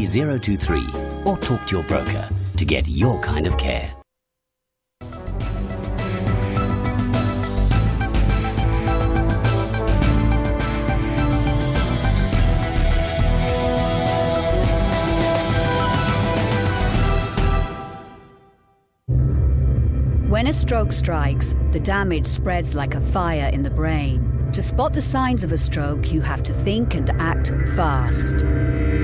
023 or talk to your broker to get your kind of care. When a stroke strikes, the damage spreads like a fire in the brain. To spot the signs of a stroke, you have to think and act fast.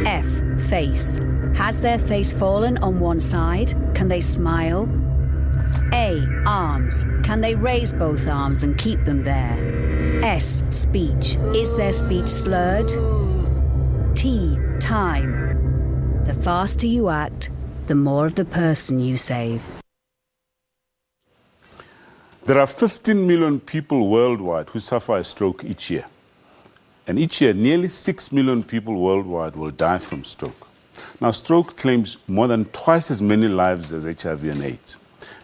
F. Face. Has their face fallen on one side? Can they smile? A. Arms. Can they raise both arms and keep them there? S. Speech. Is their speech slurred? T. Time. The faster you act, the more of the person you save. There are 15 million people worldwide who suffer a stroke each year. And each year, nearly 6 million people worldwide will die from stroke. Now, stroke claims more than twice as many lives as HIV and AIDS.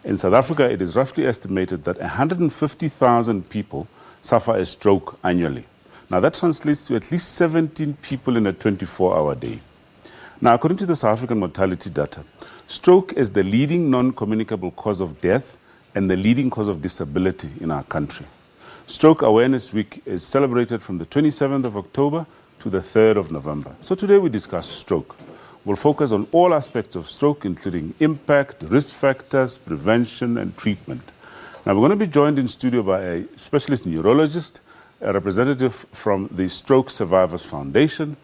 In South Africa, it is roughly estimated that 150,000 people suffer a stroke annually. Now, that translates to at least 17 people in a 24-hour day. Now, according to the South African mortality data, stroke is the leading non-communicable cause of death and the leading cause of disability in our country. Stroke Awareness Week is celebrated from the 27th of October to the 3rd of November. So today we discuss stroke. We'll focus on all aspects of stroke, including impact, risk factors, prevention, and treatment. Now we're going to be joined in studio by a specialist neurologist, a representative from the Stroke Survivors Foundation,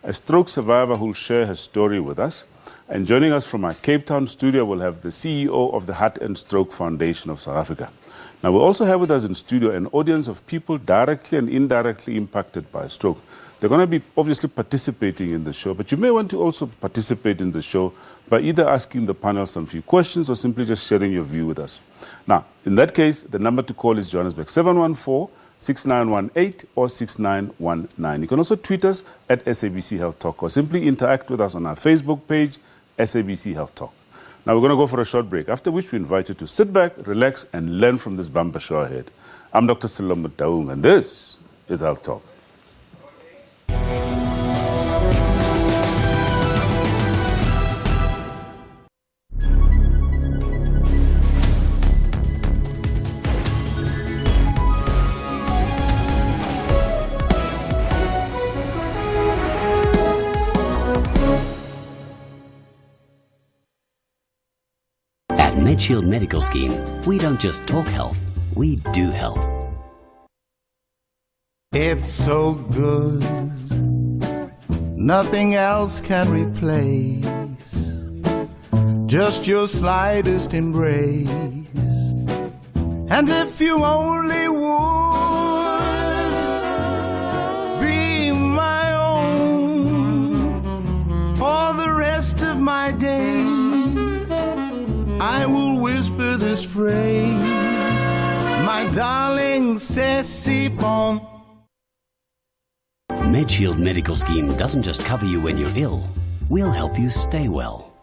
a stroke survivor who will share her story with us. And joining us from our Cape Town studio, we'll have the CEO of the Heart and Stroke Foundation of South Africa. Now, we also have with us in studio an audience of people directly and indirectly impacted by stroke. They're going to be obviously participating in the show, but you may want to also participate in the show by either asking the panel some few questions or simply just sharing your view with us. Now, in that case, the number to call is Johannesburg 714-6918 or 6919. You can also tweet us at SABC Health Talk or simply interact with us on our Facebook page, SABC Health Talk. Now we're going to go for a short break, after which we invite you to sit back, relax, and learn from this bumper show ahead. I'm Dr. Selomit Daung, and this is Health Talk. Shield Medical Scheme, we don't just talk health, we do health. It's so good, nothing else can replace just your slightest embrace. And if you only would be my own for the rest of my days, I will whisper this phrase, my darling, c'est si bon. MedShield Medical Scheme doesn't just cover you when you're ill, we'll help you stay well.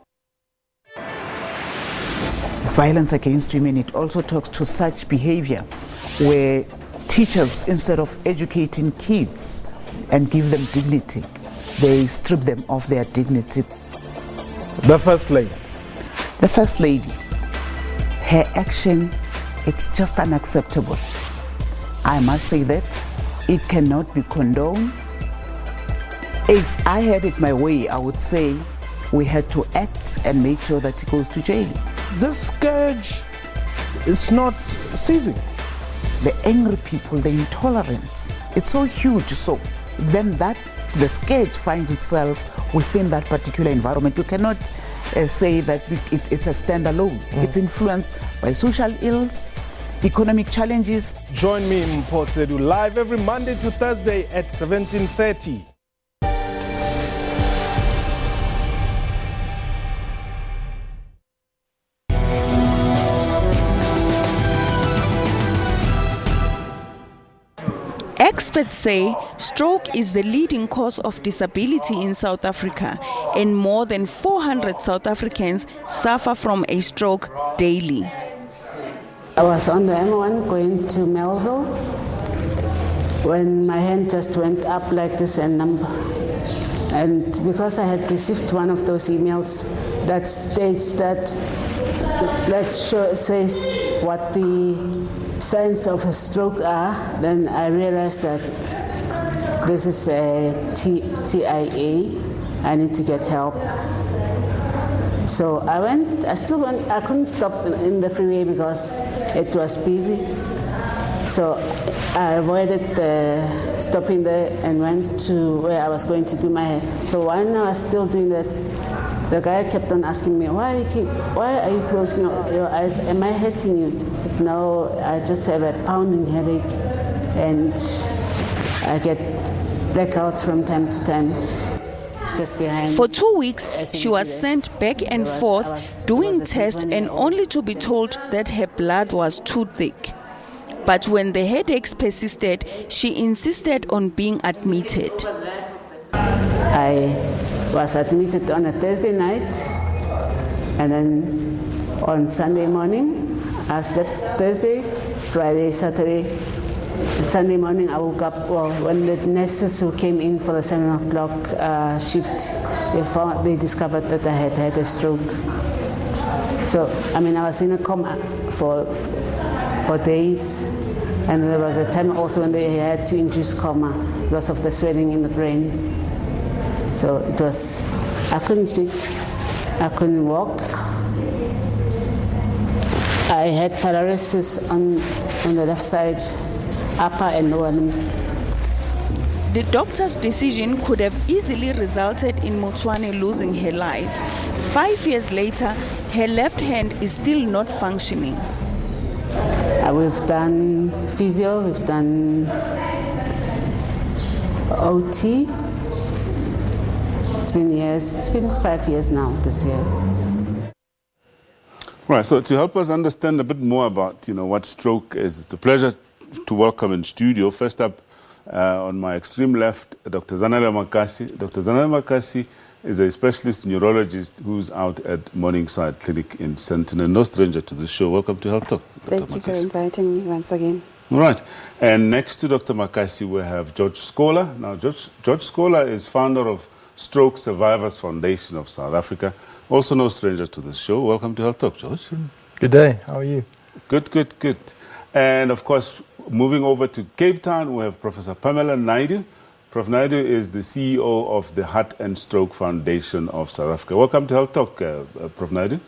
Violence against women, it also talks to such behavior where teachers, instead of educating kids and give them dignity, they strip them of their dignity. The First Lady. The First Lady, her action, it's just unacceptable. I must say that it cannot be condoned. If I had it my way, I would say we had to act and make sure that he goes to jail. This scourge is not ceasing. The angry people, the intolerant, it's so huge. So then the scourge finds itself within that particular environment. You cannot say that it's a standalone. It's influenced by social ills, economic challenges. Join me in Port Said live every Monday to Thursday at 17:30. Experts say stroke is the leading cause of disability in South Africa, and more than 400 South Africans suffer from a stroke daily. I was on the M1 going to Melville when my hand just went up like this and And because I had received one of those emails that states says what the signs of a stroke are, then I realized that this is a TIA. I need to get help. So I couldn't stop in the freeway because it was busy. So I avoided stopping there and went to where I was going to do my hair. So while I was still doing that, the guy kept on asking me, why are you closing your eyes? Am I hurting you? I said, no, I just have a pounding headache and I get blackouts from time to time. Just behind. For 2 weeks, she was sent back and forth doing tests and only to be told that her blood was too thick. But when the headaches persisted, she insisted on being admitted. I was admitted on a Thursday night, and then on Sunday morning, I slept Thursday, Friday, Saturday. Sunday morning, I woke up, when the nurses who came in for the 7 o'clock shift, they discovered that I had had a stroke. So, I was in a coma for days, and there was a time also when they had to induce coma because of the swelling in the brain. So it was, I couldn't speak, I couldn't walk. I had paralysis on the left side, upper and lower limbs. The doctor's decision could have easily resulted in Motswane losing her life. 5 years later, her left hand is still not functioning. We've done physio, we've done OT. It's been years, it's been 5 years now this year. Right, so to help us understand a bit more about, what stroke is, it's a pleasure to welcome in studio. First up, on my extreme left, Dr. Zanele Makasi. Dr. Zanele Makasi is a specialist neurologist who's out at Morningside Clinic in Sandton, and no stranger to the show. Welcome to Health Talk, Dr. Thank you for inviting me once again. All right, and next to Dr. Makasi, we have George Scholar. Now, George Scholar is founder of Stroke Survivors Foundation of South Africa, also no stranger to the show. Welcome to Health Talk, George. Good day, how are you? Good. And of course, moving over to Cape Town, we have Professor Pamela Naidu. Prof. Naidu is the CEO of the Heart and Stroke Foundation of South Africa. Welcome to Health Talk, Prof. Naidu.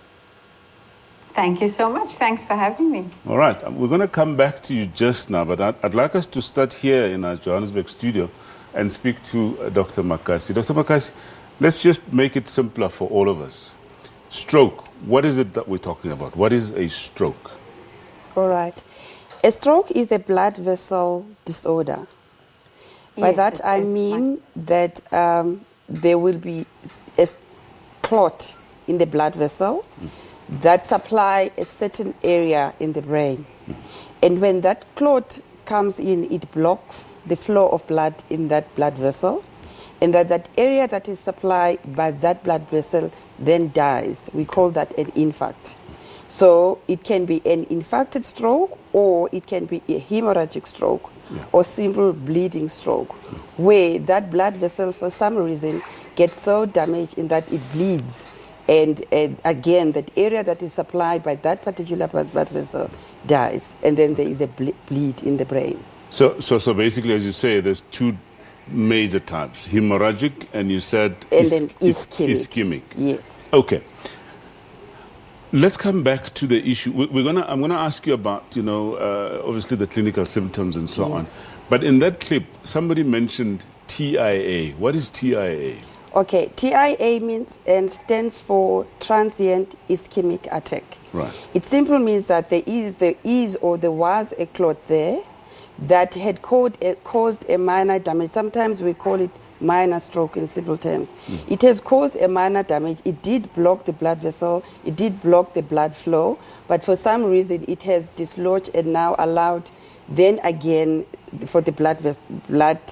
Thank you so much. Thanks for having me. All right. We're going to come back to you just now, but I'd like us to start here in our Johannesburg studio and speak to Dr. Makasi. Dr. Makasi, let's just make it simpler for all of us. Stroke, what is it that we're talking about? What is a stroke? All right. A stroke is a blood vessel disorder. By that I mean that there will be a clot in the blood vessel that supply a certain area in the brain. And when that clot comes in, it blocks the flow of blood in that blood vessel, and that area that is supplied by that blood vessel then dies. We call that an infarct. So it can be an infarcted stroke, or it can be a hemorrhagic stroke, or simple bleeding stroke, where that blood vessel for some reason gets so damaged in that it bleeds. And again, that area that is supplied by that particular blood vessel dies, and then there is a bleed in the brain. So basically, as you say, there's two major types: hemorrhagic, and you said then ischemic. Yes. Okay. Let's come back to the issue. I'm gonna ask you about, obviously the clinical symptoms and so on. But in that clip, somebody mentioned TIA. What is TIA? Okay, TIA means and stands for transient ischemic attack. Right. It simply means that there was a clot there that had caused a minor damage. Sometimes we call it minor stroke in simple terms. It has caused a minor damage. It did block the blood vessel. It did block the blood flow. But for some reason, it has dislodged and now allowed then again for the blood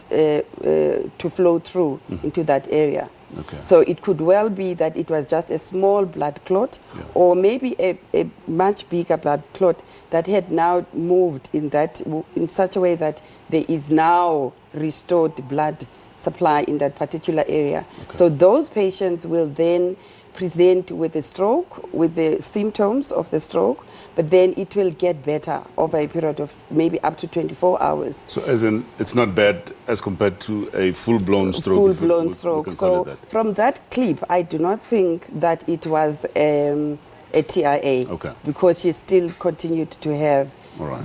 to flow through into that area. Okay. So it could well be that it was just a small blood clot, or maybe a much bigger blood clot that had now moved in such a way that there is now restored blood supply in that particular area. So those patients will then present with a stroke, with the symptoms of the stroke, but then it will get better over a period of maybe up to 24 hours. So as in, it's not bad as compared to a full-blown stroke? Full-blown stroke. So from that clip, I do not think that it was a TIA, because she still continued to have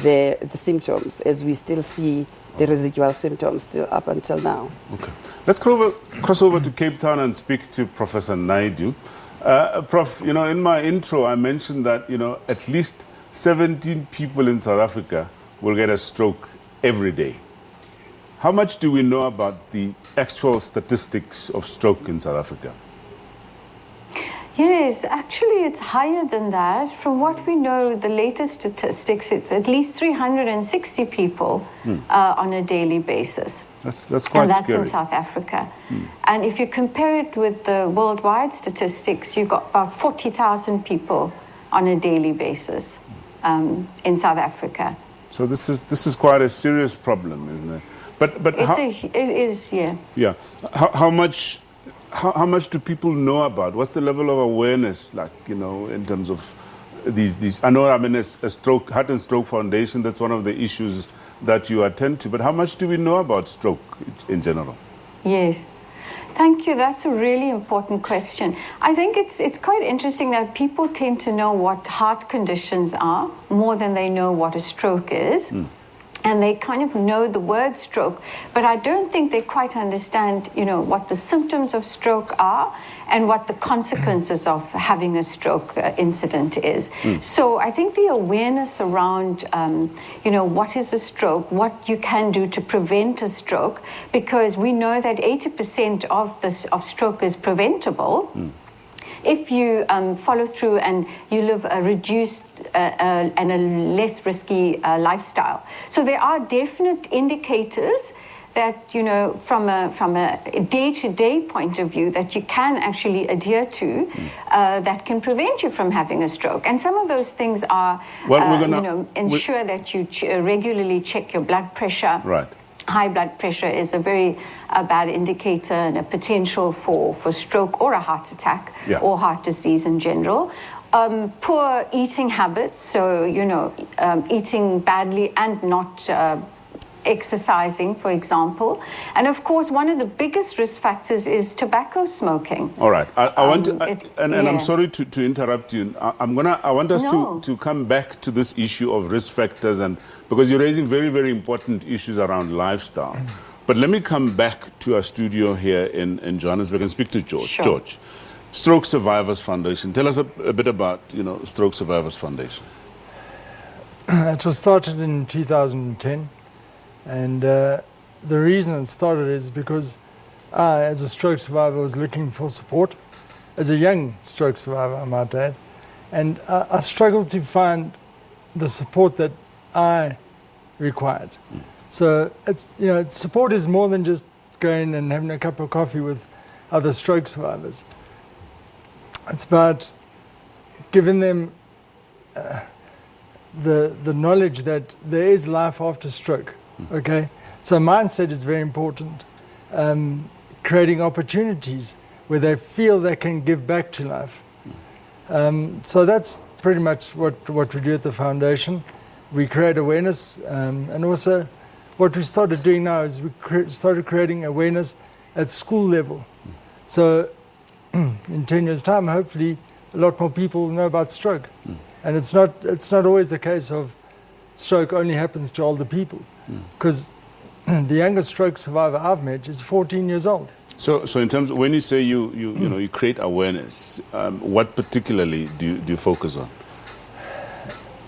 the symptoms, as we still see the residual symptoms still up until now. Okay. Let's cross over to Cape Town and speak to Professor Naidu. Prof, you know, in my intro, I mentioned that, you know, at least 17 people in South Africa will get a stroke every day. How much do we know about the actual statistics of stroke in South Africa? Yes, actually it's higher than that. From what we know, the latest statistics, it's at least 360 people on a daily basis. That's quite and that's scary. in South Africa. And if you compare it with the worldwide statistics, you've got about 40,000 people on a daily basis in South Africa. So this is quite a serious problem, isn't it? But it is, yeah. Yeah. How much do people know about? What's the level of awareness, like, you know, in terms of these? I know, I mean, a Heart and Stroke Foundation, that's one of the issues that you attend to. But how much do we know about stroke in general? Yes. Thank you. That's a really important question. I think it's quite interesting that people tend to know what heart conditions are more than they know what a stroke is. And they kind of know the word stroke, but I don't think they quite understand, you know, what the symptoms of stroke are and what the consequences of having a stroke incident is. So I think the awareness around, you know, what is a stroke, what you can do to prevent a stroke, because we know that 80% of stroke is preventable. If you follow through and you live a reduced and a less risky lifestyle. So there are definite indicators that, you know, from a day-to-day point of view that you can actually adhere to that can prevent you from having a stroke. And some of those things are, you know, ensure that you regularly check your blood pressure. Right. High blood pressure is a very bad indicator and a potential for stroke or a heart attack or heart disease in general. Poor eating habits, so, you know, eating badly and not exercising, for example. And of course, one of the biggest risk factors is tobacco smoking. All right. I want to, and I'm sorry to interrupt you. I want us to come back to this issue of risk factors, and because you're raising very, very important issues around lifestyle. But let me come back to our studio here in Johannesburg and speak to George. Sure. George, Stroke Survivors Foundation. Tell us a bit about, you know, Stroke Survivors Foundation. It was started in 2010, and the reason it started is because I, as a stroke survivor, was looking for support, as a young stroke survivor, I might add, and I struggled to find the support that I required. So it's, you know, support is more than just going and having a cup of coffee with other stroke survivors. It's about giving them the knowledge that there is life after stroke. Okay, so mindset is very important. Creating opportunities where they feel they can give back to life. So that's pretty much what we do at the foundation. We create awareness, and also what we started doing now is we started creating awareness at school level. So in 10 years' time, hopefully, a lot more people know about stroke. And it's not always the case of stroke only happens to older people, because the youngest stroke survivor I've met is 14 years old. So in terms of when you say you create awareness, what particularly do you focus on?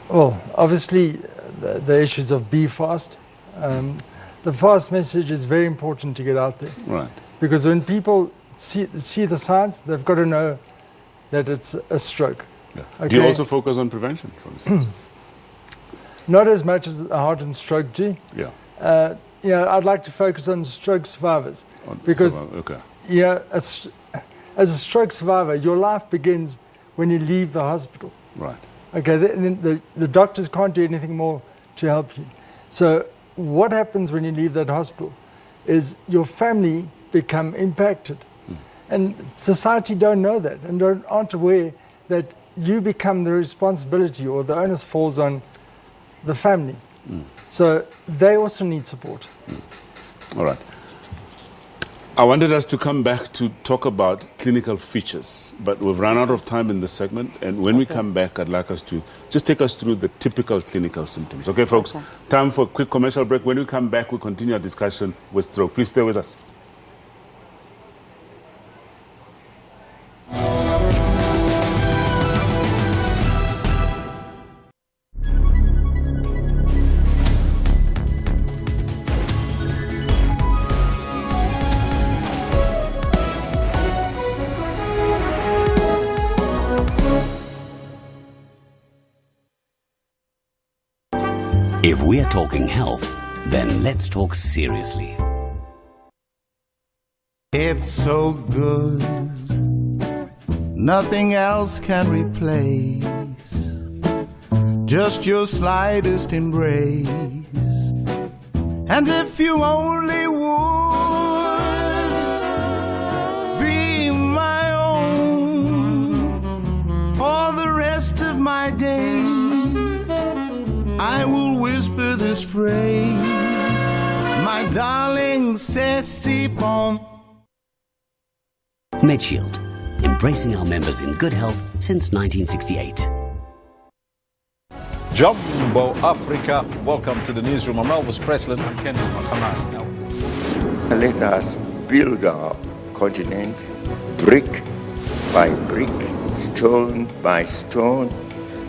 Well, obviously the issues of be fast. The fast message is very important to get out there. Right. Because when people see the signs, they've got to know that it's a stroke. Yeah. Okay? Do you also focus on prevention, for instance? Not as much as a heart and stroke do. Yeah. You know, I'd like to focus on stroke survivors, because you know, as a stroke survivor, your life begins when you leave the hospital. Right. Okay. The doctors can't do anything more to help you. So what happens when you leave that hospital is your family become impacted. And society don't know that and aren't aware that you become the responsibility or the onus falls on the family. So they also need support. All right. I wanted us to come back to talk about clinical features, but we've run out of time in this segment. And when we come back, I'd like us to just take us through the typical clinical symptoms. Okay, folks? Time for a quick commercial break. When we come back, we'll continue our discussion with stroke. Please stay with us. If we're talking health, then let's talk seriously. It's so good, nothing else can replace just your slightest embrace. And if you only would be my own for the rest of my days, I will whisper this phrase, my darling, c'est si bon. MedShield, embracing our members in good health since 1968. Jumbo Africa, welcome to the newsroom. I'm Elvis Preslin. I'm Ken Makamara. Let us build our continent brick by brick, stone by stone,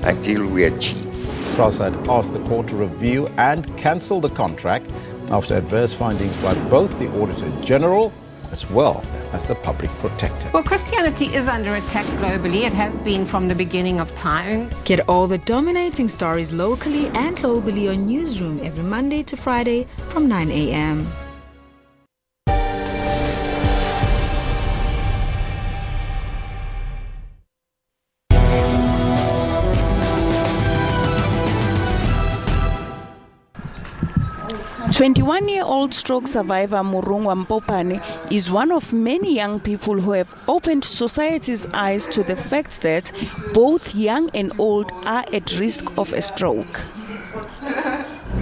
until we achieve. Cross had asked the court to review and cancel the contract after adverse findings by both the Auditor General as well as the Public Protector. Well, Christianity is under attack globally. It has been from the beginning of time. Get all the dominating stories locally and globally on Newsroom every Monday to Friday from 9 a.m. "21-year-old stroke survivor Murungwa Mpopane is one of many young people who have opened society's eyes to the fact that both young and old are at risk of a stroke."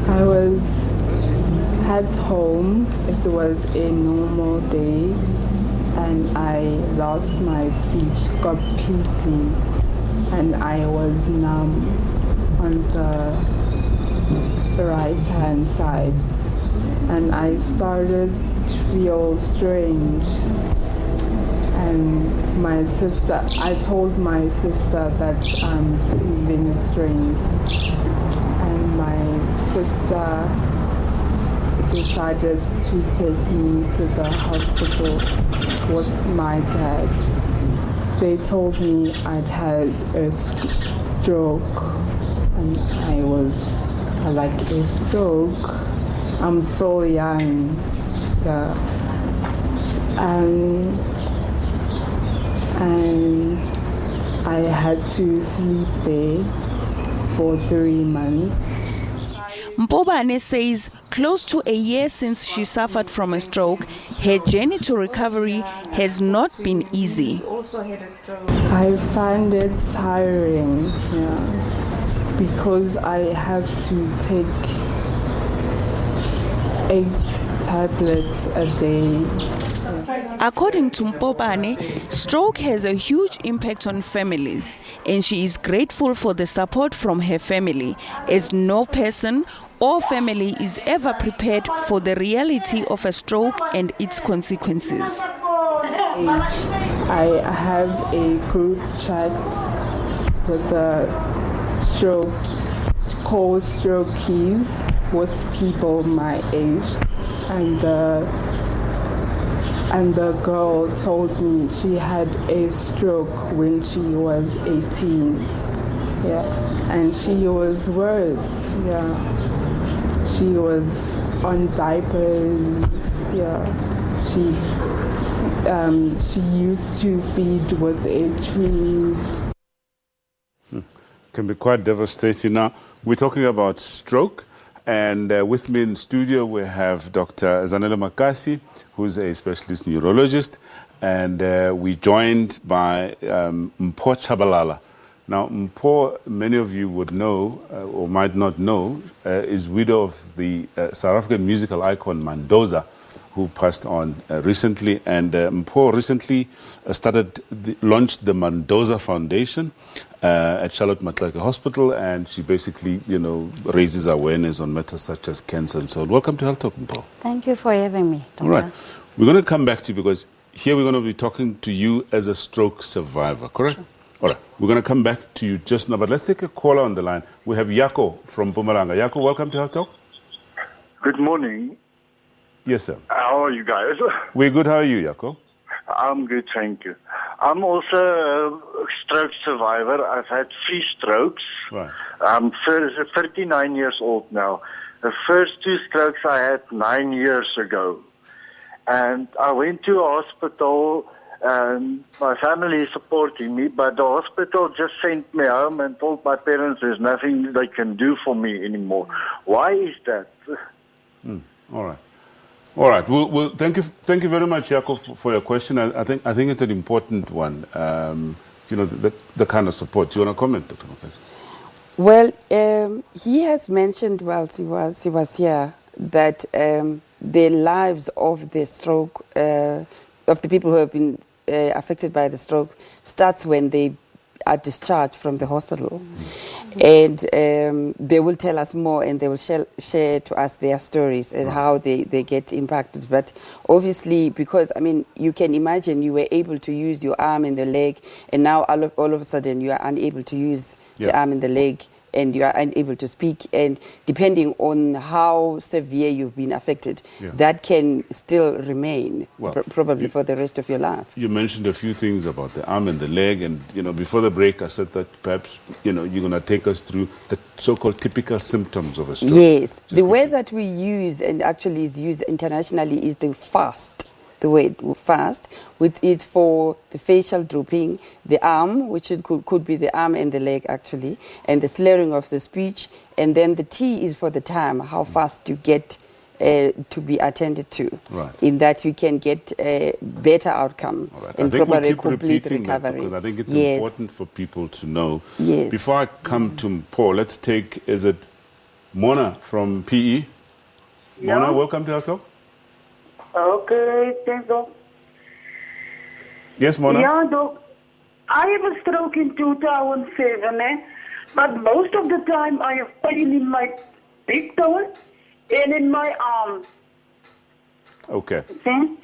I was at home. It was a normal day and I lost my speech completely and I was numb on the right hand side. And I started to feel strange. And I told my sister that I'm feeling strange. And my sister decided to take me to the hospital with my dad. They told me I'd had a stroke. And I was like, a stroke? I'm so young. Yeah. And I had to sleep there for 3 months. Mpobane says close to a year since she suffered from a stroke, her journey to recovery has not been easy. I find it tiring, because I have to take 8 tablets a day. According to Mpopane, stroke has a huge impact on families, and she is grateful for the support from her family, as no person or family is ever prepared for the reality of a stroke and its consequences. I have a group chat with the called Stroke Keys with people my age, and the girl told me she had a stroke when she was 18. Yeah, and she was worse. Yeah, she was on diapers. Yeah, she used to feed with a tube. Can be quite devastating. Now, we're talking about stroke, And with me in studio, we have Dr. Zanele Makasi, who's a specialist neurologist. And we're joined by Mpho Chabalala. Now, Mpho, many of you would know, or might not know, is widow of the South African musical icon Mandoza, who passed on recently. And Mpho recently launched the Mandoza Foundation at Charlotte Maxeke Hospital, and she basically, raises awareness on matters such as cancer and so on. Welcome to Health Talk, Mpho. Thank you for having me, Dr. All right. We're going to come back to you because here we're going to be talking to you as a stroke survivor, correct? Sure. All right. We're going to come back to you just now, but let's take a caller on the line. We have Yako from Mpumalanga. Yako, welcome to Health Talk. Good morning. Yes, sir. How are you guys? We're good. How are you, Yako? I'm good, thank you. I'm also a stroke survivor. I've had 3 strokes. Right. I'm 39 years old now. The first 2 strokes I had 9 years ago. And I went to a hospital, and my family is supporting me, but the hospital just sent me home and told my parents there's nothing they can do for me anymore. Why is that? All right. All right. Well, thank you very much, Yako, for your question. I think it's an important one. The kind of support. Do you want to comment, Dr. Makasi? Well, he has mentioned whilst he was here that the lives of the stroke, of the people who have been affected by the stroke, starts when they are discharged from the hospital. And they will tell us more, and they will share to us their stories and how they get impacted. But obviously, because, you can imagine you were able to use your arm and the leg, and now all of a sudden you are unable to use the arm and the leg, and you are unable to speak. And depending on how severe you've been affected, that can still remain, probably for the rest of your life. You mentioned a few things about the arm and the leg, and before the break I said that perhaps you're going to take us through the so-called typical symptoms of a stroke. Yes, the way that we use, and actually is used internationally, is the FAST. The word fast, which is for the facial drooping, the arm, which could be the arm and the leg actually, and the slurring of the speech, and then the T is for the time, how fast you get to be attended to. Right. In that you can get a better outcome and probably complete recovery. Because I think it's important for people to know. Yes. Before I come to Mpho, let's take, is it Mona from PE? Mona, welcome to our talk. Okay, thanks, Doc. Yes, Mona? Yeah, Doc. I have a stroke in 2007, but most of the time I have pain in my big toe and in my arm. Okay. See?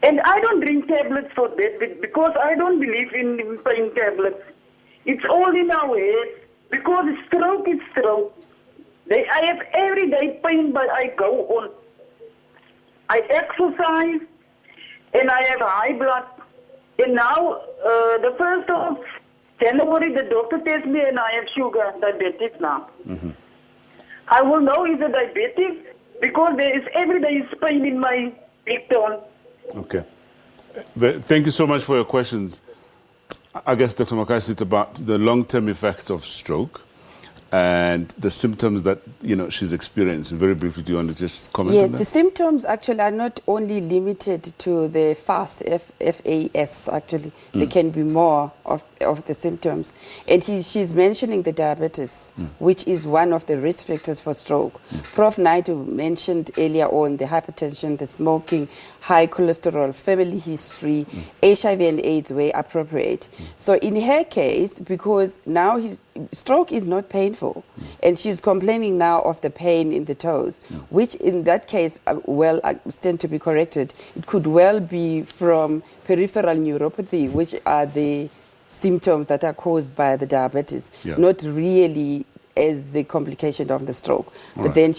And I don't drink tablets for that because I don't believe in pain tablets. It's all in our head because stroke is stroke. I have everyday pain, but I go on. I exercise, and I have high blood. And now, the 1st of January, the doctor tells me, and I have sugar, diabetic now. Mm-hmm. I will know is it diabetic because there is every day pain in my big toe. Okay. Thank you so much for your questions. I guess, Dr. Makasi, it's about the long-term effects of stroke and the symptoms that she's experienced. Very briefly, do you want to just comment on that? Yes, the symptoms actually are not only limited to the FAS, F-A-S actually. There can be more of the symptoms. And she's mentioning the diabetes, which is one of the risk factors for stroke. Prof. Naidu mentioned earlier on the hypertension, the smoking, high cholesterol, family history, HIV and AIDS were appropriate. So in her case, because now stroke is not painful, and she's complaining now of the pain in the toes, which in that case, I stand to be corrected, it could well be from peripheral neuropathy, which are the symptoms that are caused by the diabetes, not really as the complication of the stroke. But then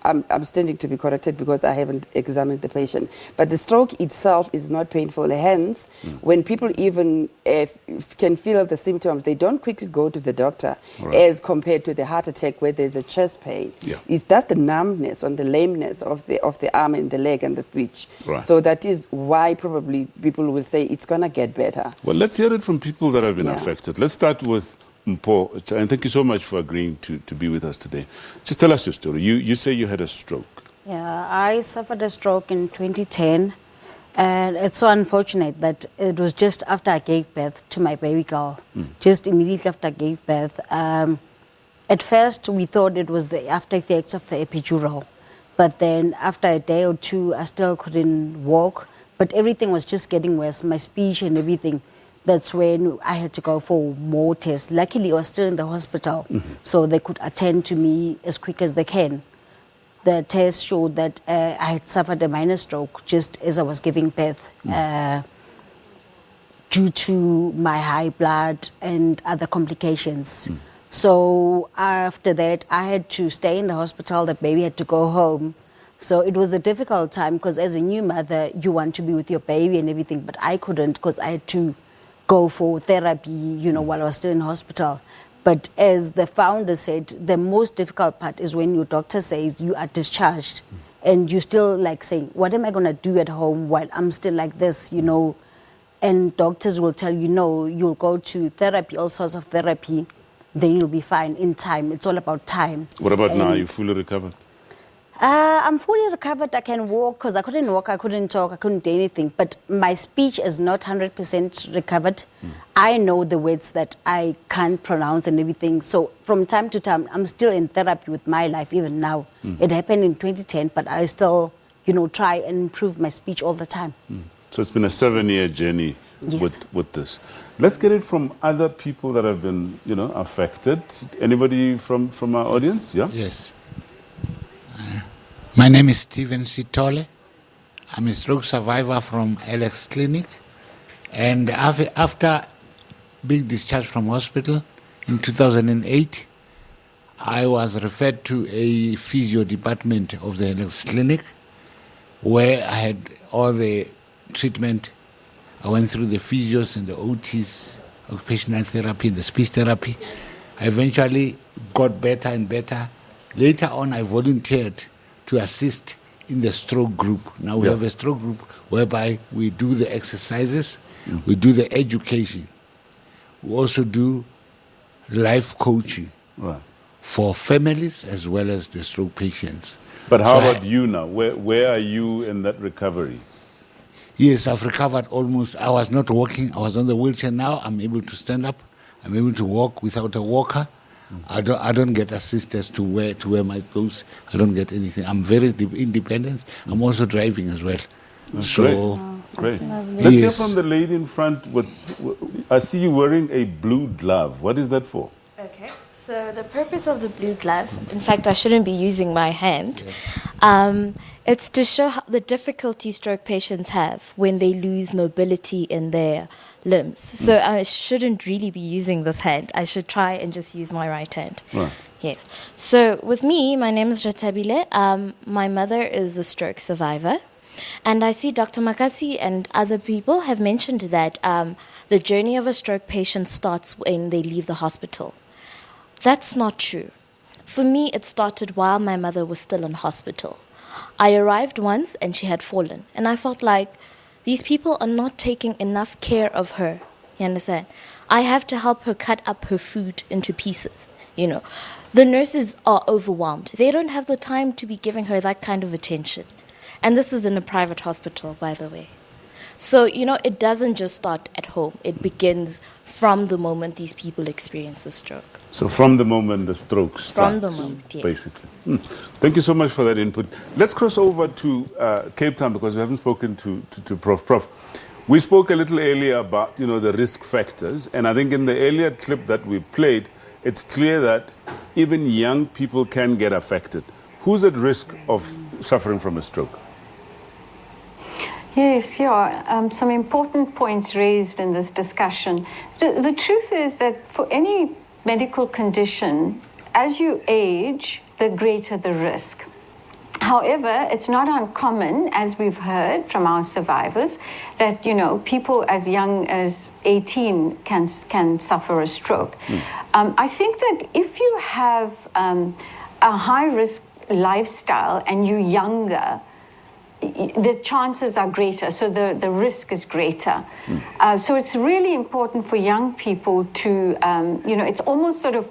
I'm standing to be corrected because I haven't examined the patient. But the stroke itself is not painful. Hence, when people even can feel the symptoms, they don't quickly go to the doctor as compared to the heart attack where there's a chest pain. It's that the numbness or the lameness of the arm and the leg and the speech. So that is why probably people will say it's going to get better. Well, let's hear it from people that have been affected. Let's start with Mpo, and thank you so much for agreeing to be with us today. Just tell us your story. You say you had a stroke. Yeah, I suffered a stroke in 2010, and it's so unfortunate that it was just after I gave birth to my baby girl. Just immediately after I gave birth. At first, we thought it was the after effects of the epidural, but then after a day or two, I still couldn't walk, but everything was just getting worse, my speech and everything. That's when I had to go for more tests. Luckily, I was still in the hospital, so they could attend to me as quick as they can. The test showed that I had suffered a minor stroke just as I was giving birth due to my high blood and other complications. So after that, I had to stay in the hospital. The baby had to go home. So it was a difficult time because as a new mother, you want to be with your baby and everything, but I couldn't because I had to go for therapy, while I was still in hospital. But as the founder said, the most difficult part is when your doctor says you are discharged and you still like saying, what am I going to do at home while I'm still like this, And doctors will tell you, no, you'll go to therapy, all sorts of therapy, then you'll be fine in time. It's all about time. What about now? Are you fully recovered? I'm fully recovered. I can walk because I couldn't walk, I couldn't talk, I couldn't do anything. But my speech is not 100% recovered. I know the words that I can't pronounce and everything. So from time to time, I'm still in therapy with my life, even now. It happened in 2010, but I still, try and improve my speech all the time. So it's been a 7-year journey with this. Let's get it from other people that have been, affected. Anybody from our audience? Yeah? Yes. My name is Stephen Sitole. I'm a stroke survivor from Alex Clinic. And after being discharged from hospital in 2008, I was referred to a physio department of the Alex Clinic where I had all the treatment. I went through the physios and the OTs, occupational therapy and the speech therapy. I eventually got better and better. Later on, I volunteered to assist in the stroke group. Now we have a stroke group whereby we do the exercises, we do the education. We also do life coaching for families as well as the stroke patients. But how about you now? Where are you in that recovery? Yes, I've recovered almost. I was not walking. I was on the wheelchair. Now I'm able to stand up. I'm able to walk without a walker. I don't get assistance to wear my clothes. I don't get anything. I'm very independent. I'm also driving as well. That's great. Let's hear from the lady in front. I see you wearing a blue glove. What is that for? Okay, so the purpose of the blue glove, in fact, I shouldn't be using my hand. It's to show the difficulty stroke patients have when they lose mobility in their limbs. So I shouldn't really be using this hand. I should try and just use my right hand. Right. Yes. So with me, my name is Ratabile. My mother is a stroke survivor. And I see Dr. Makasi and other people have mentioned that the journey of a stroke patient starts when they leave the hospital. That's not true. For me, it started while my mother was still in hospital. I arrived once and she had fallen. And I felt like these people are not taking enough care of her. You understand? I have to help her cut up her food into pieces. The nurses are overwhelmed. They don't have the time to be giving her that kind of attention. And this is in a private hospital, by the way. So, it doesn't just start at home. It begins from the moment these people experience a stroke. So from the moment the stroke starts. From the moment, yeah. Basically. Thank you so much for that input. Let's cross over to Cape Town because we haven't spoken to Prof. Prof, we spoke a little earlier about, the risk factors. And I think in the earlier clip that we played, it's clear that even young people can get affected. Who's at risk of suffering from a stroke? Yes, some important points raised in this discussion. The truth is that for any medical condition, as you age, the greater the risk. However, it's not uncommon, as we've heard from our survivors, that, people as young as 18 can suffer a stroke. I think that if you have a high-risk lifestyle and you're younger, the chances are greater, so the risk is greater. So it's really important for young people to, it's almost sort of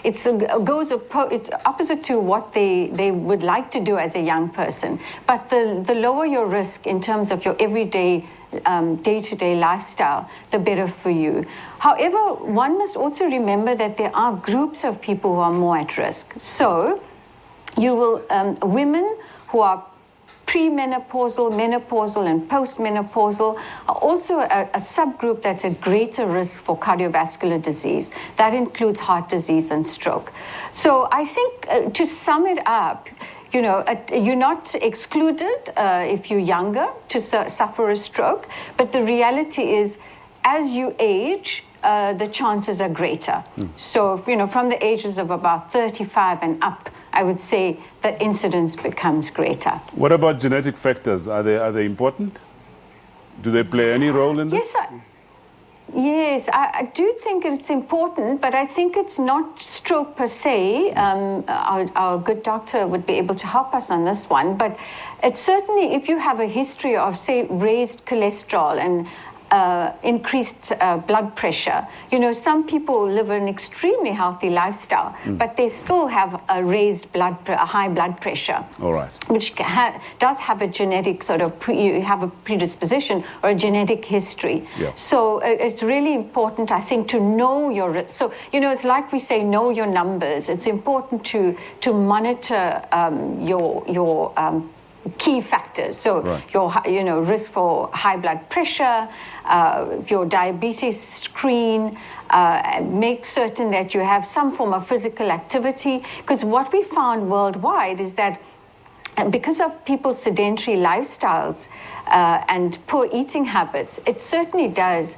it's opposite to what they would like to do as a young person. But the lower your risk in terms of your everyday day-to-day lifestyle, the better for you. However, one must also remember that there are groups of people who are more at risk. So you will, women who are premenopausal, menopausal, and postmenopausal are also a subgroup that's at greater risk for cardiovascular disease. That includes heart disease and stroke. So I think to sum it up, you're not excluded if you're younger to suffer a stroke, but the reality is, as you age, the chances are greater. So, from the ages of about 35 and up, I would say the incidence becomes greater. What about genetic factors? Are they important? Do they play any role in this? Yes, I do think it's important, but I think it's not stroke per se. Our good doctor would be able to help us on this one. But it's certainly, if you have a history of, say, raised cholesterol and increased blood pressure. Some people live an extremely healthy lifestyle, but they still have a high blood pressure. All right. Which does have a genetic you have a predisposition or a genetic history. Yeah. So it's really important, I think, to know your risk. So, it's like we say, know your numbers. It's important to monitor your key factors. So your risk for high blood pressure, your diabetes screen, make certain that you have some form of physical activity. Because what we found worldwide is that because of people's sedentary lifestyles and poor eating habits, it certainly does,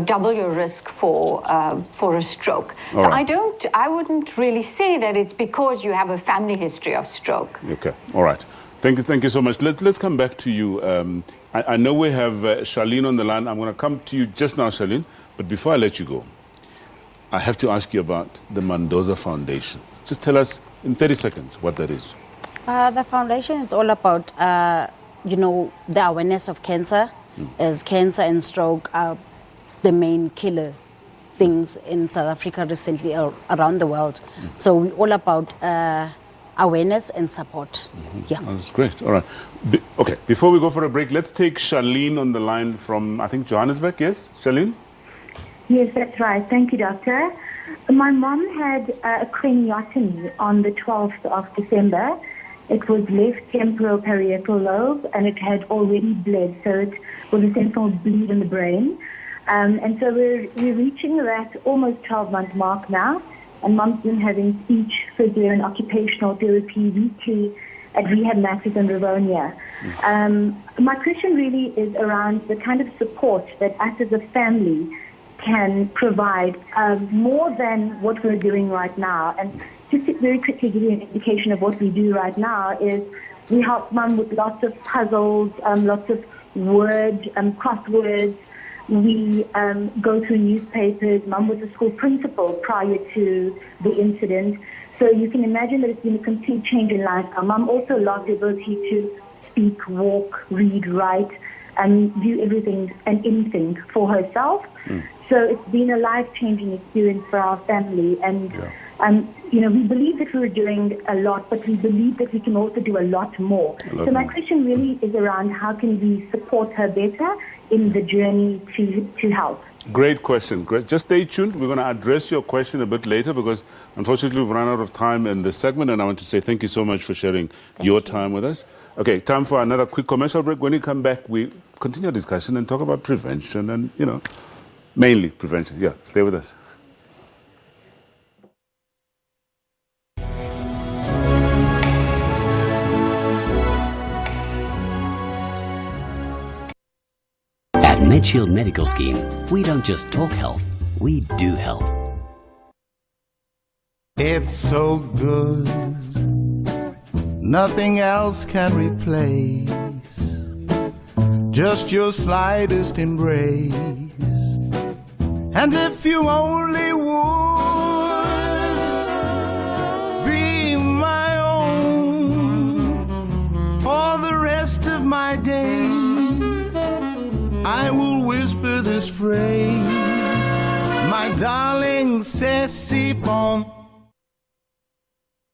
double your risk for a stroke. All so right. I wouldn't really say that it's because you have a family history of stroke. Okay, all right. Thank you so much. Let's come back to you. I know we have Charlene on the line. I'm going to come to you just now, Charlene. But before I let you go, I have to ask you about the Mendoza Foundation. Just tell us in 30 seconds what that is. The foundation is all about, the awareness of cancer, as cancer and stroke are the main killer things in South Africa recently around the world. So we're all about awareness and support. Yeah. That's great. All right. Okay, before we go for a break, let's take Charlene on the line from, I think, Johannesburg. Yes, Charlene? Yes, that's right. Thank you, doctor. My mom had a craniotomy on the 12th of December. It was left temporal parietal lobe, and it had already bled, so it was a central bleed in the brain. And so we're reaching that almost 12-month mark now, and Mom's been having speech, physio, and occupational therapy weekly at Rehab Maxis in Rivonia. My question really is around the kind of support that us as a family can provide more than what we're doing right now. And just to very quickly give you an indication of what we do right now is we help Mum with lots of puzzles, lots of crosswords. We go through newspapers. Mum was a school principal prior to the incident. So you can imagine that it's been a complete change in life. Mum also lost the ability to speak, walk, read, write, and do everything and anything for herself. So it's been a life-changing experience for our family. And, we believe that we're doing a lot, but we believe that we can also do a lot more. So my question really is around how can we support her better in the journey to help. Great question. Great. Just stay tuned. We're going to address your question a bit later because, unfortunately, we've run out of time in this segment, and I want to say thank you so much for sharing your time with us. Okay, time for another quick commercial break. When we come back, we continue our discussion and talk about prevention and, mainly prevention. Yeah, stay with us. At MedShield Medical Scheme, we don't just talk health, we do health. It's so good, nothing else can replace just your slightest embrace. And if you only would be my own for the rest of my this phrase. My darling Sassy Pom.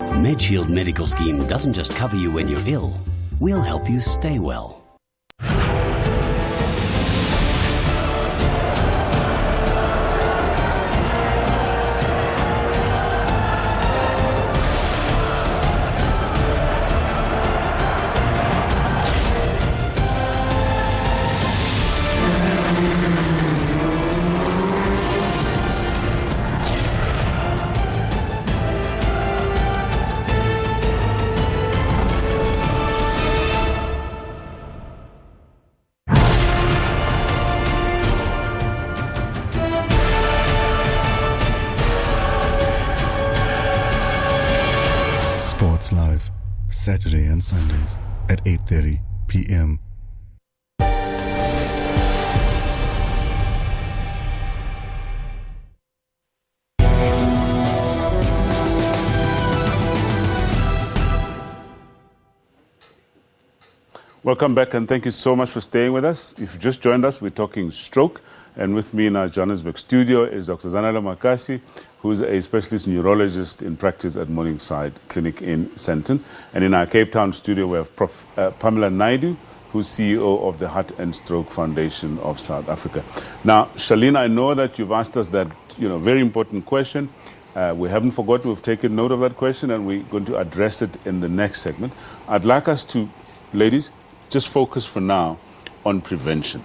MedShield Medical Scheme doesn't just cover you when you're ill. We'll help you stay well. Sports Live, Saturday and Sundays at 8:30 p.m. Welcome back, and thank you so much for staying with us. If you've just joined us, we're talking stroke. And with me in our Johannesburg studio is Dr. Zanele Makasi, who's a specialist neurologist in practice at Morningside Clinic in Sandton. And in our Cape Town studio, we have Prof. Pamela Naidu, who's CEO of the Heart and Stroke Foundation of South Africa. Now, Charlene, I know that you've asked us that very important question. We haven't forgotten. We've taken note of that question, and we're going to address it in the next segment. I'd like us to, ladies, just focus for now on prevention.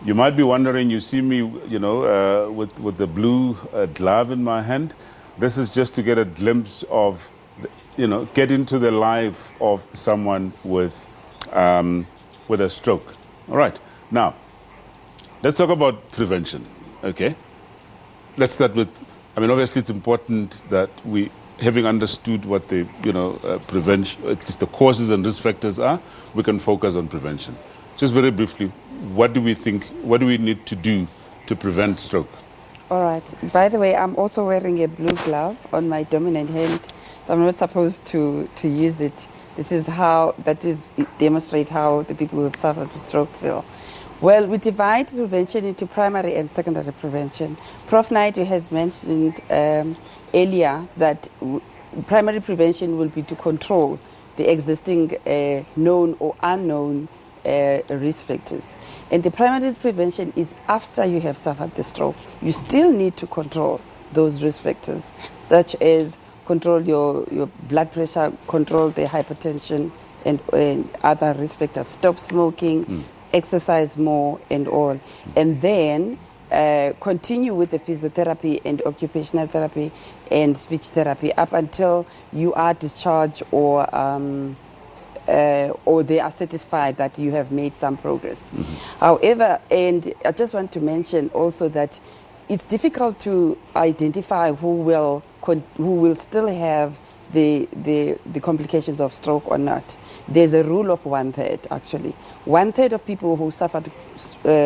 You might be wondering, you see me, with the blue glove in my hand. This is just to get a glimpse of, get into the life of someone with a stroke. All right. Now, let's talk about prevention, okay? Let's start with, obviously it's important that we, having understood what the, prevention, at least the causes and risk factors are, we can focus on prevention. Just very briefly, what do we need to do to prevent stroke? All right. By the way, I'm also wearing a blue glove on my dominant hand, so I'm not supposed to use it. This is demonstrate how the people who have suffered with stroke feel. Well, we divide prevention into primary and secondary prevention. Prof. Naidu has mentioned earlier that primary prevention will be to control the existing known or unknown risk factors. And the primary prevention is after you have suffered the stroke. You still need to control those risk factors, such as control your blood pressure, control the hypertension and other risk factors, stop smoking, exercise more and all. And then continue with the physiotherapy and occupational therapy and speech therapy up until you are discharged or they are satisfied that you have made some progress. However, and I just want to mention also that it's difficult to identify who will still have the complications of stroke or not. There's a rule of 1/3 actually. 1/3 of people who suffered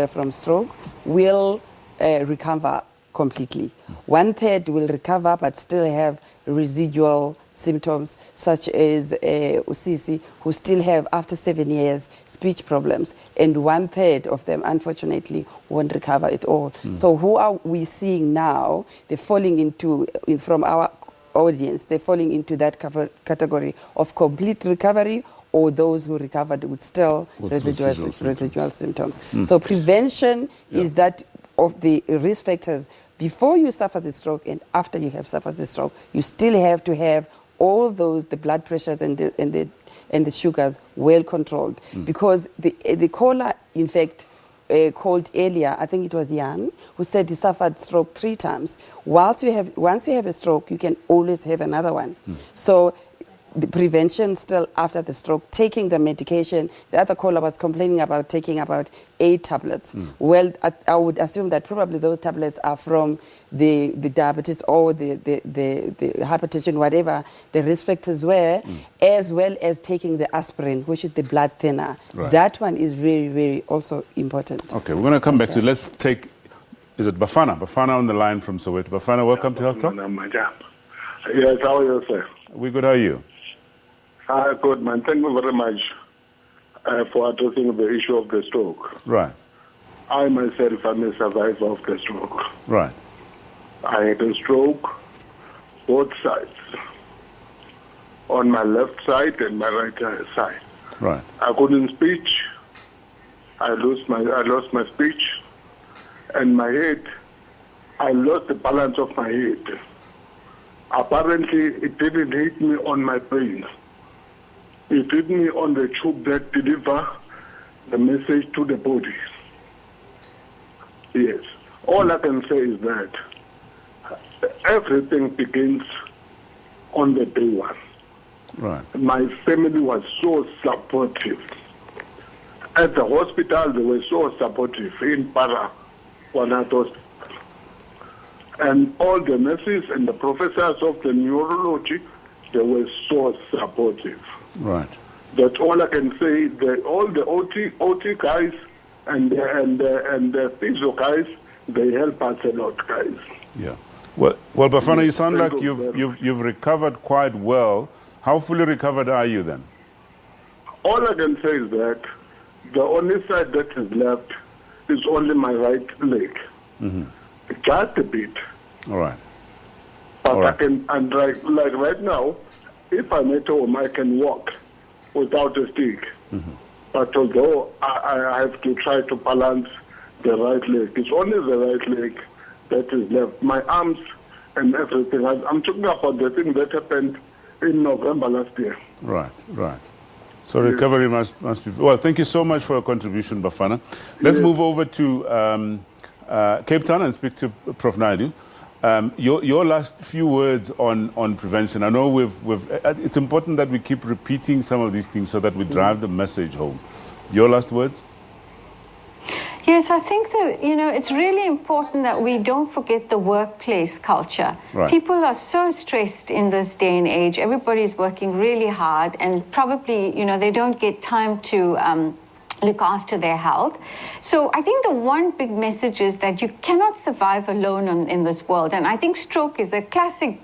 from stroke will recover completely. 1/3 will recover but still have residual symptoms, such as Usisi, who still have, after 7 years, speech problems. And 1/3 of them, unfortunately, won't recover at all. So who are we seeing now? They're falling into, from our audience, they're falling into that category of complete recovery or those who recovered with still residual symptoms. So prevention is that of the risk factors. Before you suffer the stroke and after you have suffered the stroke, you still have to have all those, the blood pressures and the sugars well controlled. Because the caller, in fact, called earlier, I think it was Jan, who said he suffered stroke 3 times. Once you have a stroke, you can always have another one. So the prevention still after the stroke, taking the medication. The other caller was complaining about taking about 8 tablets. Well, I would assume that probably those tablets are from the diabetes or the hypertension, whatever the risk factors were, as well as taking the aspirin, which is the blood thinner. Right. That one is very, very also important. Okay, we're going to come back to, let's take, is it Bafana? Bafana on the line from Soweto. Bafana, welcome to Health Talk. Yes, how are you, sir? We're good, how are you? Good, man. Thank you very much for addressing the issue of the stroke. Right. I myself am a survivor of the stroke. Right. I had a stroke, both sides, on my left side and my right side. Right. I couldn't speak. I lost my speech, and my head. I lost the balance of my head. Apparently, it didn't hit me on my brain. It hit me on the tube that deliver the message to the body. Yes. All I can say is that everything begins on the day one. Right. My family was so supportive. At the hospital, they were so supportive in Para, Hospital. And all the nurses and the professors of the neurology, they were so supportive. Right. That's all I can say. All the OT guys and the physio guys, they help us a lot, guys. Yeah. Well, Bafana, you sound like you've recovered quite well. How fully recovered are you then? All I can say is that the only side that is left is only my right leg. Mm-hmm. Just a bit. All right. But I can, and like right now, if I'm at home, I can walk without a stick. Mm-hmm. But although I have to try to balance the right leg, it's only the right leg that is left. My arms and everything. I'm talking about the thing that happened in November last year. Right, right. So recovery must be... Well, thank you so much for your contribution, Bafana. Let's move over to Cape Town and speak to Prof. Naidu. Your last few words on prevention. I know it's important that we keep repeating some of these things so that we drive the message home. Your last words? Yes, I think that, it's really important that we don't forget the workplace culture. Right. People are so stressed in this day and age. Everybody's working really hard and probably, they don't get time to look after their health. So I think the one big message is that you cannot survive alone in this world. And I think stroke is a classic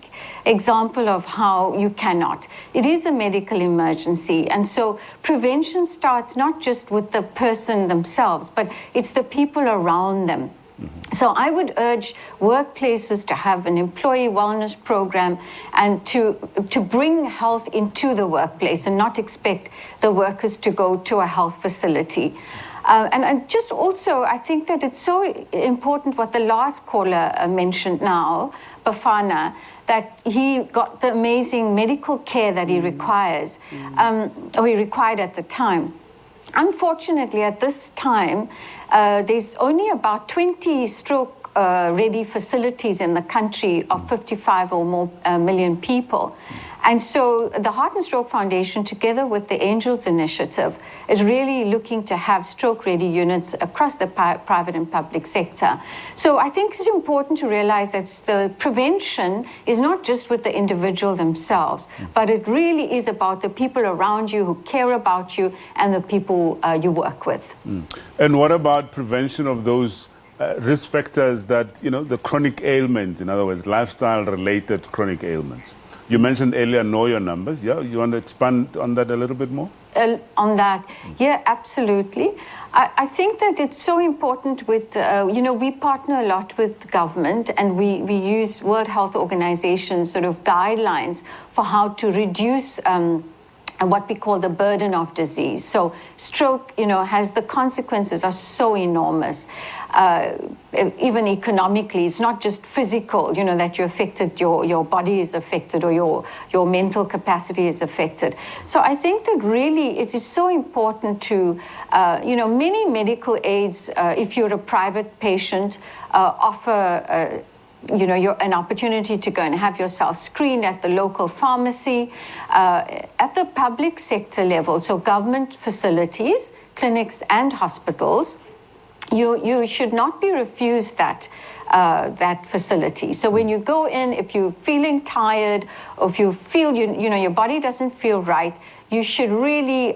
example of how you cannot. It is a medical emergency. And so prevention starts not just with the person themselves, but it's the people around them. So I would urge workplaces to have an employee wellness program and to bring health into the workplace and not expect the workers to go to a health facility. And just also, I think that it's so important what the last caller mentioned now, Bafana, that he got the amazing medical care that he requires, or he required at the time. Unfortunately, at this time, there's only about 20 stroke-ready facilities in the country of 55 or more million people. And so the Heart and Stroke Foundation, together with the Angels Initiative, is really looking to have stroke-ready units across the private and public sector. So I think it's important to realize that the prevention is not just with the individual themselves, but it really is about the people around you who care about you and the people you work with. And what about prevention of those risk factors that, the chronic ailments, in other words, lifestyle-related chronic ailments? You mentioned earlier, know your numbers. Yeah, you want to expand on that a little bit more? On that, yeah, absolutely. I think that it's so important with, we partner a lot with government and we use World Health Organization sort of guidelines for how to reduce what we call the burden of disease. So stroke, has the consequences are so enormous. Even economically, it's not just physical, that you're affected, your body is affected or your mental capacity is affected. So I think that really it is so important to, many medical aids, if you're a private patient, offer an opportunity to go and have yourself screened at the local pharmacy. At the public sector level, so government facilities, clinics and hospitals, you should not be refused that facility. So when you go in, if you're feeling tired, or if you feel your body doesn't feel right, you should really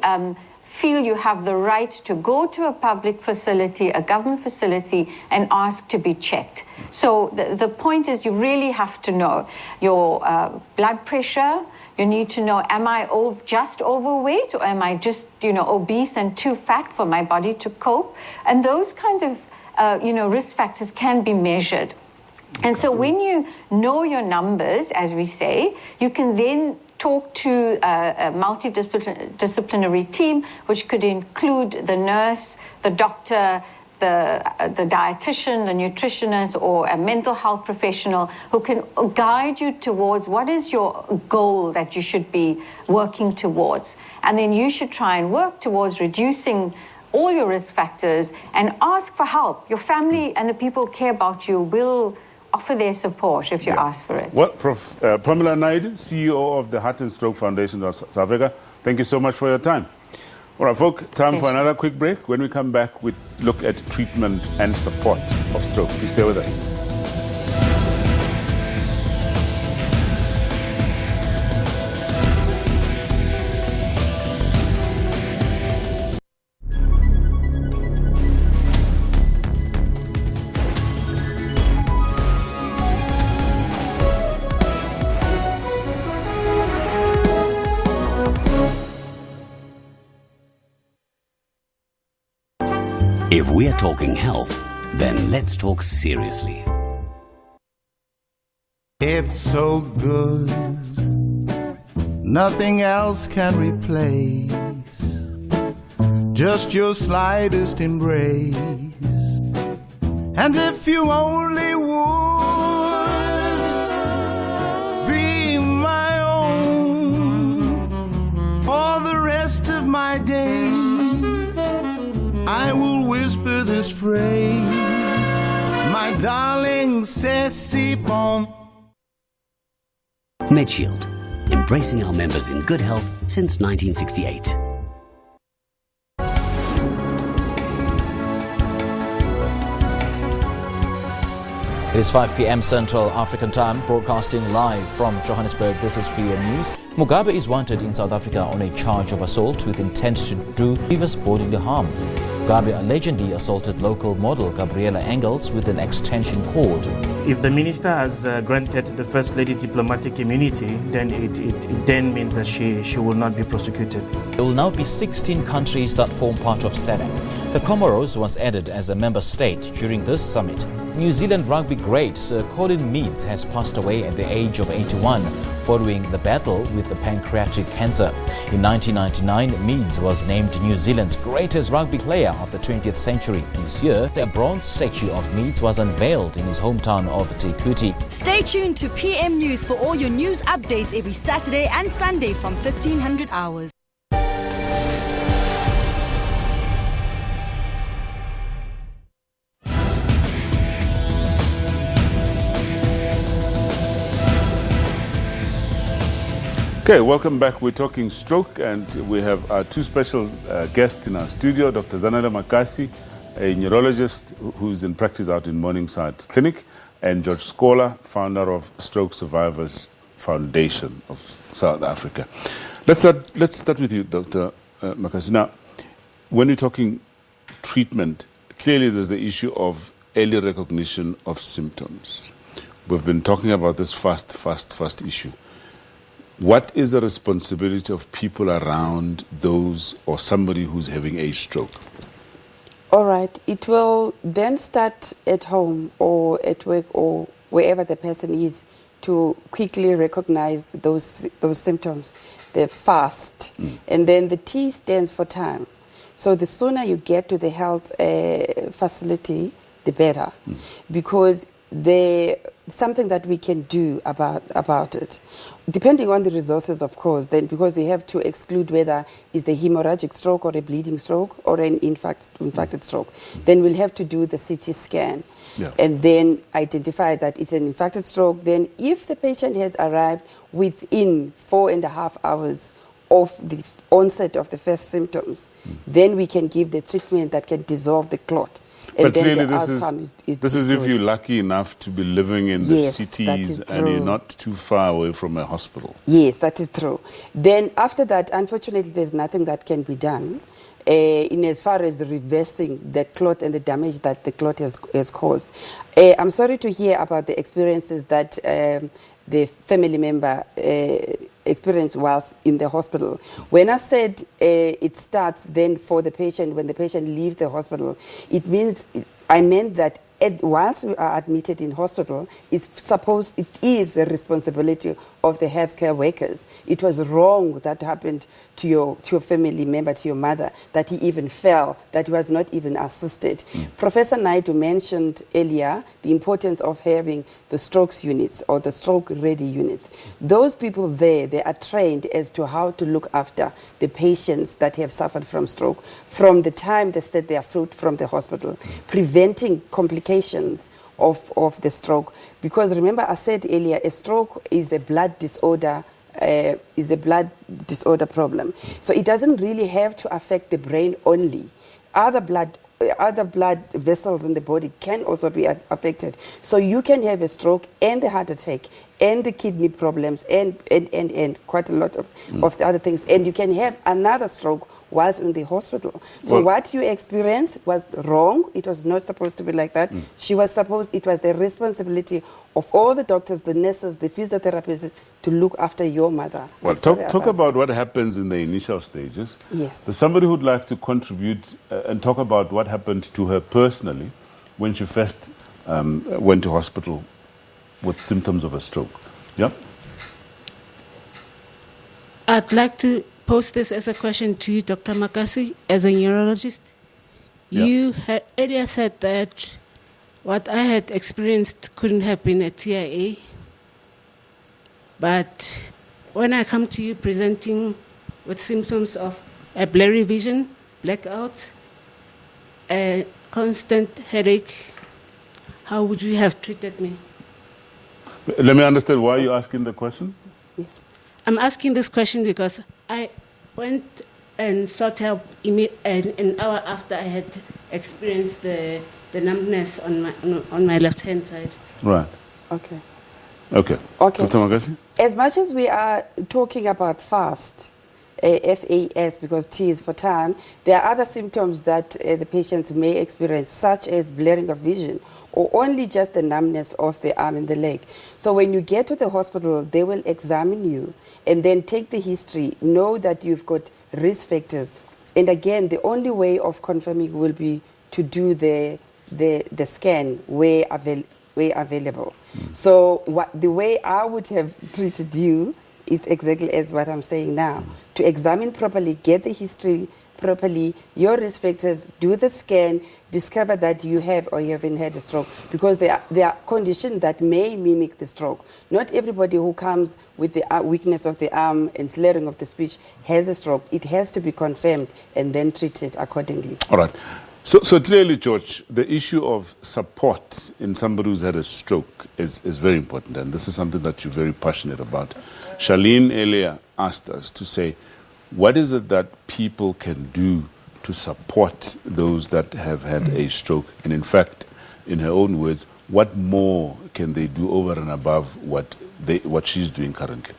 feel you have the right to go to a public facility, a government facility, and ask to be checked. So the point is you really have to know your blood pressure. You need to know, am I just overweight or am I just, obese and too fat for my body to cope? And those kinds of risk factors can be measured. And so when you know your numbers, as we say, you can then talk to a multidisciplinary team, which could include the nurse, the doctor, the dietitian, the nutritionist, or a mental health professional who can guide you towards what is your goal that you should be working towards. And then you should try and work towards reducing all your risk factors and ask for help. Your family and the people who care about you will offer their support if you ask for it. Well, Pramila Naidu, CEO of the Heart and Stroke Foundation of South Africa, thank you so much for your time. All right, folks, time for another quick break. When we come back, we look at treatment and support of stroke. Please stay with us. If we're talking health, then let's talk seriously. It's so good, nothing else can replace just your slightest embrace. And if you only would be my own all the rest of my days, I will whisper this phrase, my darling, c'est bon. MedShield, embracing our members in good health since 1968. It is 5 p.m. Central African Time, broadcasting live from Johannesburg. This is PM News. Mugabe is wanted in South Africa on a charge of assault with intent to do grievous bodily harm. Mugabe allegedly assaulted local model Gabriela Engels with an extension cord. If the minister has granted the First Lady diplomatic immunity, then it then means that she will not be prosecuted. There will now be 16 countries that form part of SADC. The Comoros was added as a member state during this summit. New Zealand rugby great Sir Colin Meads has passed away at the age of 81 following the battle with the pancreatic cancer. In 1999, Meads was named New Zealand's greatest rugby player of the 20th century. This year, a bronze statue of Meads was unveiled in his hometown of Te Kuti. Stay tuned to PM News for all your news updates every Saturday and Sunday from 1500 hours. Okay, welcome back. We're talking stroke, and we have our two special guests in our studio, Dr. Zanele Makasi, a neurologist who's in practice out in Morningside Clinic, and George Scholar, founder of Stroke Survivors Foundation of South Africa. Let's start with you, Dr. Makasi. Now, when you're talking treatment, clearly there's the issue of early recognition of symptoms. We've been talking about this fast issue. What is the responsibility of people around those or somebody who's having a stroke? All right. It will then start at home or at work or wherever the person is to quickly recognize those symptoms. They're fast. And then the T stands for time. So the sooner you get to the health facility, the better. Because something that we can do about it. Depending on the resources, of course, then because we have to exclude whether it's the hemorrhagic stroke or a bleeding stroke or an infarcted stroke. Then we'll have to do the CT scan and then identify that it's an infarcted stroke. Then if the patient has arrived within 4.5 hours of the onset of the first symptoms, then we can give the treatment that can dissolve the clot. And but clearly this is if you're lucky enough to be living in the cities and you're not too far away from a hospital. Yes, that is true. Then after that, unfortunately, there's nothing that can be done in as far as reversing the clot and the damage that the clot has caused. I'm sorry to hear about the experiences that the family member experienced whilst in the hospital. When I said it starts then for the patient, when the patient leaves the hospital, it means I meant that once we are admitted in hospital, it is the responsibility of the healthcare workers. It was wrong that happened to your family member, to your mother, that he even fell, that he was not even assisted. Professor Naidu mentioned earlier the importance of having the strokes units or the stroke ready units. Those people there, they are trained as to how to look after the patients that have suffered from stroke from the time they set their foot from the hospital, preventing complications of the stroke. Because remember, I said earlier, a stroke is a blood disorder problem. So it doesn't really have to affect the brain only. Other blood vessels in the body can also be affected. So you can have a stroke and a heart attack and the kidney problems and quite a lot of the other things. And you can have another stroke whilst in the hospital. So what you experienced was wrong. It was not supposed to be like that. It was the responsibility of all the doctors, the nurses, the physiotherapists to look after your mother. Well, talk about what happens in the initial stages. Yes. There's somebody who'd like to contribute and talk about what happened to her personally when she first went to hospital with symptoms of a stroke. Yeah? I'd like to pose this as a question to you, Dr. Makasi, as a neurologist. Yeah. You had earlier said that what I had experienced couldn't have been a TIA, but when I come to you presenting with symptoms of a blurry vision, blackouts, a constant headache, how would you have treated me? Let me understand why you're asking the question. I'm asking this question because I went and sought help an hour after I had experienced the numbness on my left-hand side. Right. Okay. Okay. Dr. Magasi? As much as we are talking about FAST, FAS, because T is for time, there are other symptoms that the patients may experience, such as blurring of vision, or only just the numbness of the arm and the leg. So when you get to the hospital, they will examine you and then take the history, know that you've got risk factors. And again, the only way of confirming will be to do the scan where available. So the way I would have treated you is exactly as what I'm saying now. To examine properly, get the history properly, your risk factors, do the scan, discover that you have or you haven't had a stroke, because there are conditions that may mimic the stroke. Not everybody who comes with the weakness of the arm and slurring of the speech has a stroke. It has to be confirmed and then treated accordingly. All right. So clearly, George, the issue of support in somebody who's had a stroke is very important, and this is something that you're very passionate about. Charlene earlier asked us to say, what is it that people can do to support those that have had a stroke? And in fact, in her own words, what more can they do over and above what she's doing currently?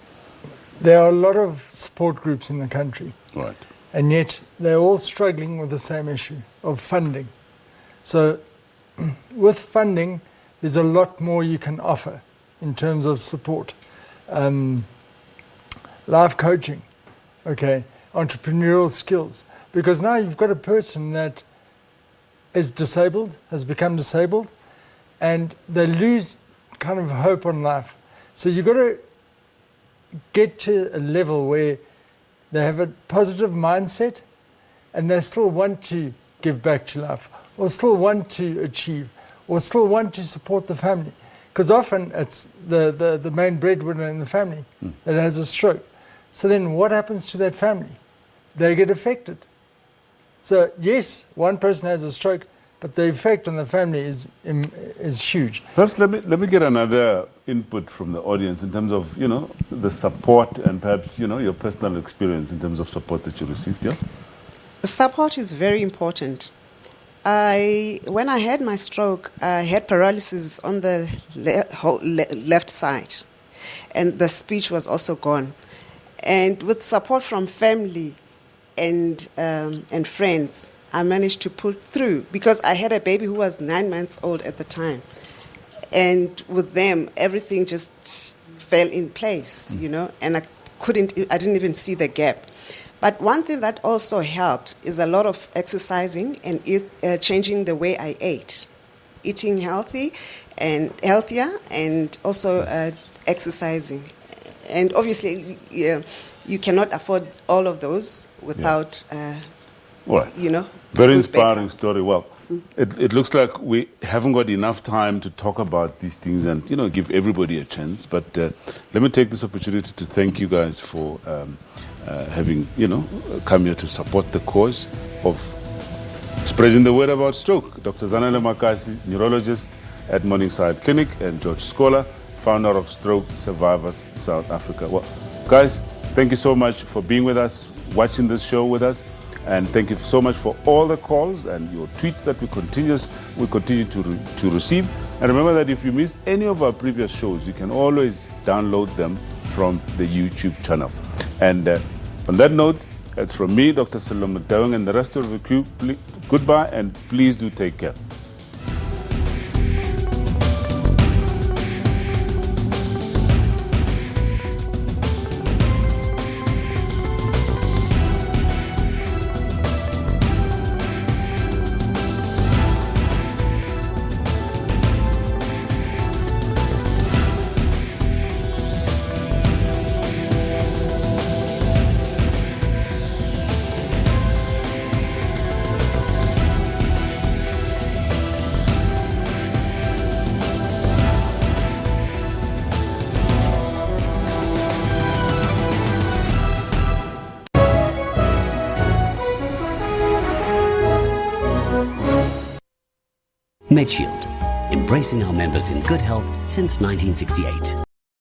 There are a lot of support groups in the country. Right. And yet they're all struggling with the same issue of funding. So with funding, there's a lot more you can offer in terms of support. Life coaching, okay, entrepreneurial skills. Because now you've got a person that is disabled, has become disabled, and they lose kind of hope on life. So you've got to get to a level where they have a positive mindset and they still want to give back to life, or still want to achieve, or still want to support the family. Because often it's the main breadwinner in the family that has a stroke. So then what happens to that family? They get affected. So yes, one person has a stroke, but the effect on the family is huge. Perhaps let me get another input from the audience in terms of, the support and perhaps, your personal experience in terms of support that you received. Yeah? The support is very important. When I had my stroke, I had paralysis on the left side, and the speech was also gone. And with support from family and friends, I managed to pull through, because I had a baby who was 9 months old at the time. And with them, everything just fell in place, and I didn't even see the gap. But one thing that also helped is a lot of exercising and changing the way I ate. eating healthy and healthier, and also exercising. And obviously, you cannot afford all of those without, Well, you know. very inspiring story. Well, it looks like we haven't got enough time to talk about these things and, you know, give everybody a chance. But let me take this opportunity to thank you guys for having, you know, come here to support the cause of spreading the word about stroke. Dr. Zanele Makasi, neurologist at Morningside Clinic, and George Scholar, founder of Stroke Survivors South Africa. Well, guys, thank you so much for being with us, watching this show with us. And thank you so much for all the calls and your tweets that we continue to receive. And remember that if you missed any of our previous shows, you can always download them from the YouTube channel. And on that note, it's from me, Dr. Salome Dawing, and the rest of the crew. Goodbye, and please do take care. MedShield, embracing our members in good health since 1968.